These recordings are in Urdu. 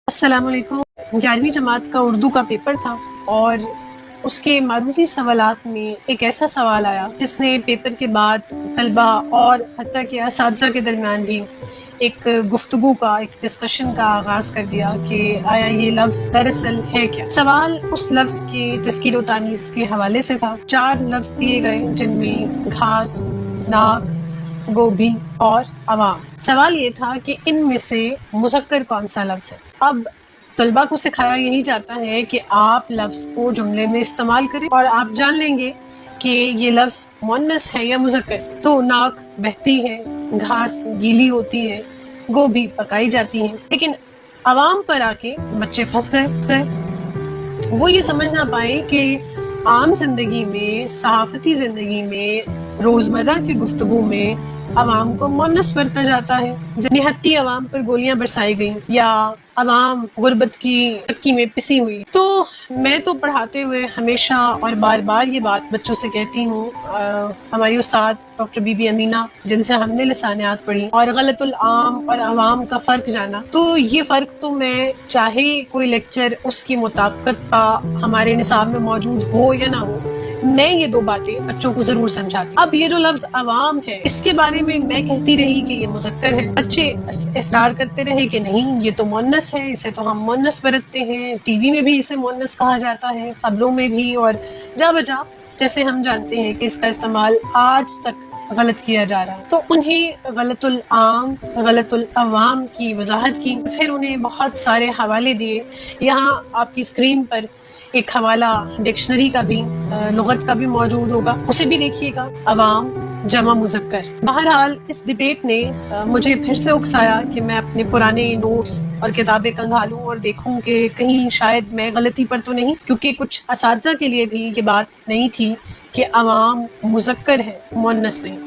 السلام علیکم۔ 11ویں جماعت کا اردو کا پیپر تھا اور اس کے معروضی سوالات میں ایک ایسا سوال آیا جس نے پیپر کے بعد طلبہ اور حتیٰ کہ اساتذہ کے درمیان بھی ایک گفتگو کا، ایک ڈسکشن کا آغاز کر دیا کہ آیا یہ لفظ دراصل ہے کیا۔ سوال اس لفظ کے تشکیل و تانیث کے حوالے سے تھا۔ 4 لفظ دیے گئے جن میں گھاس، ناک، گوبھی اور عوام۔ سوال یہ تھا کہ ان میں سے مذکر کون سا لفظ ہے۔ اب طلبہ کو سکھایا یہی جاتا ہے کہ آپ لفظ کو جملے میں استعمال کریں اور آپ جان لیں گے کہ یہ لفظ مؤنث ہے یا مذکر۔ تو ناک بہتی ہے، گھاس گیلی ہوتی ہے، گوبھی پکائی جاتی ہے۔ لیکن عوام پر آ کے بچے پھنس گئے۔ وہ یہ سمجھ نہ پائے کہ عام زندگی میں، صحافتی زندگی میں، روزمرہ کی گفتگو میں عوام کو مؤنث برتا جاتا ہے۔ نہتی عوام پر گولیاں برسائی گئیں یا عوام غربت کی چکی میں پسی ہوئی۔ تو میں تو پڑھاتے ہوئے ہمیشہ اور بار بار یہ بات بچوں سے کہتی ہوں، ہماری استاد ڈاکٹر بی بی امینہ جن سے ہم نے لسانیات پڑھی، اور غلط العام اور عوام کا فرق جانا، تو یہ فرق تو میں چاہے کوئی لیکچر اس کی مطابقت کا ہمارے نصاب میں موجود ہو یا نہ ہو، میں یہ 2 باتیں بچوں کو ضرور سمجھاتی۔ اب یہ جو لفظ عوام ہے، اس کے بارے میں کہتی رہی کہ یہ مذکر ہے، بچے اصرار کرتے رہے کہ نہیں یہ تو مؤنث ہے، اسے تو ہم مؤنث برتتے ہیں، ٹی وی میں بھی اسے مؤنث کہا جاتا ہے، خبروں میں بھی، اور جا بجا جیسے ہم جانتے ہیں کہ اس کا استعمال آج تک غلط کیا جا رہا ہے۔ تو انہیں غلط العام، غلط العوام کی وضاحت کی، پھر انہیں بہت سارے حوالے دیے۔ یہاں آپ کی اسکرین پر ایک حوالہ ڈکشنری کا بھی، لغت کا بھی موجود ہوگا، اسے بھی دیکھیے گا۔ عوام جمع مذکر۔ بہرحال اس ڈبیٹ نے مجھے پھر سے اکسایا کہ میں اپنے پرانے نوٹس اور کتابیں کنگھالوں اور دیکھوں کہ کہیں شاید میں غلطی پر تو نہیں، کیونکہ کچھ اساتذہ کے لیے بھی یہ بات نہیں تھی کہ عوام مذکر ہے، مؤنث نہیں۔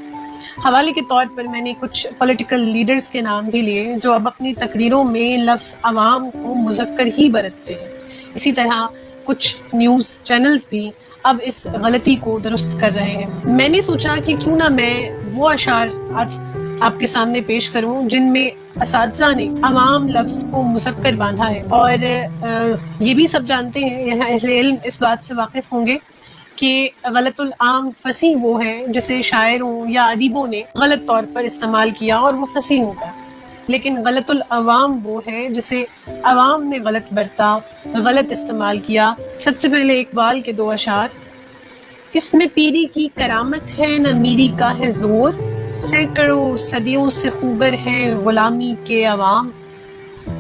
حوالے کے طور پر میں نے کچھ پولیٹیکل لیڈرز کے نام بھی لیے جو اب اپنی تقریروں میں لفظ عوام کو مذکر ہی برتتے ہیں۔ اسی طرح کچھ نیوز چینلز بھی اب اس غلطی کو درست کر رہے ہیں۔ میں نے سوچا کہ کیوں نہ میں وہ اشعار آج آپ کے سامنے پیش کروں جن میں اساتذہ نے عوام لفظ کو مذکر باندھا ہے، اور یہ بھی سب جانتے ہیں، یہاں اہل علم اس بات سے واقف ہوں گے کہ غلط العام فصیح وہ ہے جسے شاعروں یا ادیبوں نے غلط طور پر استعمال کیا اور وہ فصیح ہو گیا، لیکن غلط العوام وہ ہے جسے عوام نے غلط برتا، غلط استعمال کیا۔ سب سے پہلے اقبال کے 2 اشعار: اس میں پیری کی کرامت ہے نہ میری کا ہے زور، سینکڑوں صدیوں سے خوگر ہے غلامی کے عوام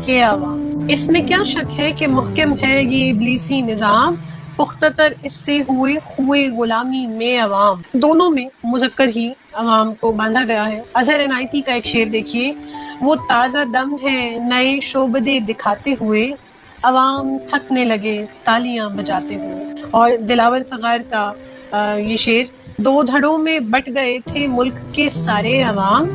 کے عوام۔ اس میں کیا شک ہے کہ محکم ہے یہ ابلیسی نظام، پختہ تر اس سے ہوئے خوئے غلامی میں عوام۔ دونوں میں مذکر ہی عوام کو باندھا گیا ہے۔ اظہر عنایتی کا ایک شعر دیکھیے: وہ تازہ دم ہے نئے شعبدے دکھاتے ہوئے، عوام تھکنے لگے تالیاں بجاتے ہوئے۔ اور دلاور فغار کا یہ شعر: 2 دھڑوں میں بٹ گئے تھے ملک کے سارے عوام،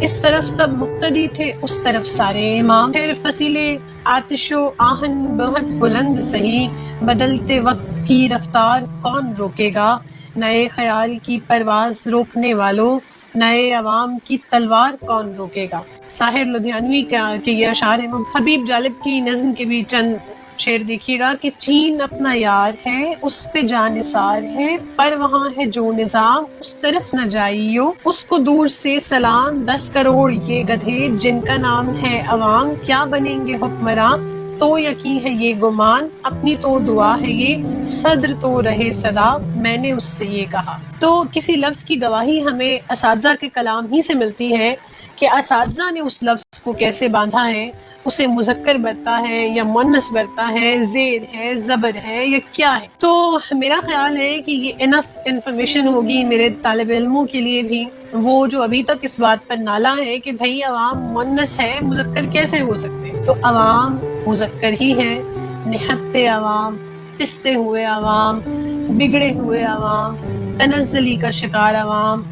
اس طرف سب مقتدی تھے اس طرف سارے امام۔ پھر فصیلے آتش و آہن بہت بلند سہی، بدلتے وقت کی رفتار کون روکے گا، نئے خیال کی پرواز روکنے والوں، نئے عوام کی تلوار کون روکے گا۔ ساحر لدھیانوی کے یہ اشعار ہیں۔ حبیب جالب کی نظم کے بھی چند شعر دیکھیے گا کہ چین اپنا یار ہے اس پہ جان نثار ہے، پر وہاں ہے جو نظام اس طرف نہ جائیو، اس کو دور سے سلام 10 کروڑ یہ گدھے جن کا نام ہے عوام، کیا بنیں گے حکمراں تو یقین ہے یہ گمان، اپنی تو دعا ہے یہ صدر تو رہے صدا، میں نے اس سے یہ کہا۔ تو کسی لفظ کی گواہی ہمیں اساتذہ کے کلام ہی سے ملتی ہے کہ اساتذہ نے اس لفظ کو کیسے باندھا ہے، اسے مذکر برتا ہے یا مؤنث برتا ہے، زیر ہے، زبر ہے یا کیا ہے۔ تو میرا خیال ہے کہ یہ انف انفارمیشن ہوگی میرے طالب علموں کے لیے بھی، وہ جو ابھی تک اس بات پر نالا ہے کہ بھئی عوام مؤنث ہے، مذکر کیسے ہو سکتے ہیں۔ تو عوام مذکر ہی ہے، نہتے عوام، پستے ہوئے عوام، بگڑے ہوئے عوام، تنزلی کا شکار عوام،